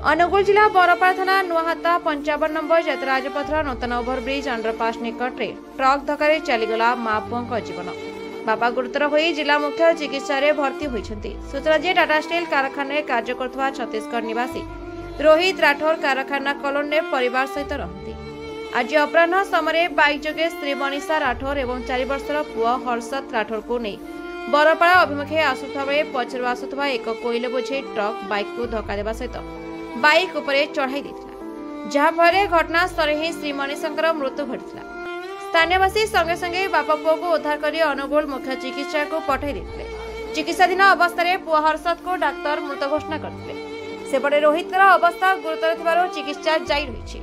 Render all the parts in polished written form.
अनुगुल जिला बरपाड़ थाना नुआहाता 55 नंबर जातीय राजपथर नूतन ओभरब्रिज अंडरपास निकट में ट्रक धक्का चलीगला मां पुओं जीवन। बापा गुरुतर हो जिला मुख्य चिकित्सा भर्ती होती। सूचना जे टाटा स्टील कारखाना कार्य कर छत्तीसगढ़ निवासी रोहित राठौर कारखाना कॉलोनी परिवार सहित रहती। आज अपराह समय बाइक जोगे स्त्री मनीषा राठौर और 4 वर्षर पुआ हर्षत राठौर को नहीं बरपाड़ा अभिमुखे आसुवा बेले पछरु आसुवा एक कोइल बोझे ट्रक बाइक को धक्का देवा सहित बाइक उपरे चढ़ाई देथिला, जहाफल घटनास्थल ही श्री मनीषांकर मृत्यु घटिला। स्थानीयवासी संगे संगे बापा पुओ को उद्धार कर अनुगुल मुख्य चिकित्सा को पठाई देथिले। चिकित्साधीन अवस्था पुआ हर्षद को डाक्तर मृत घोषणा करथिले। सेपटे रोहितर अवस्था गुरुतर थिबारु चिकित्सा जारी रहिछि।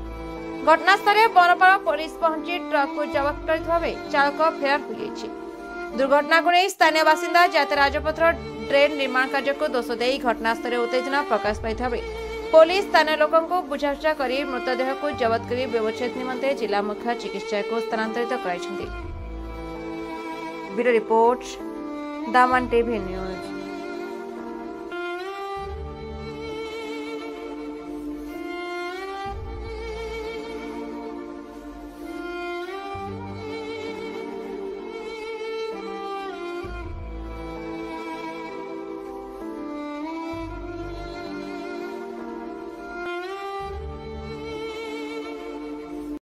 घटनास्थल बरपाड़ा पुलिस पहुंची ट्रक को जब्त करथिबा बेले चालक फेरार हो जाइछि। दुर्घटना को नहीं स्थानीय बासिंदा जातीय राजपथर ड्रेन निर्माण कार्य को दोष दे घटनास्थल उत्तेजना प्रकाश पाई पुलिस स्थानीय लोकों को बुझासुझा कर मृतदेह को जब्त कर व्यवच्छेद निमंते जिला मुख्य चिकित्सा को स्थानांतरित कराइछन्ति। ब्यूरो रिपोर्ट दामन टीवी न्यूज।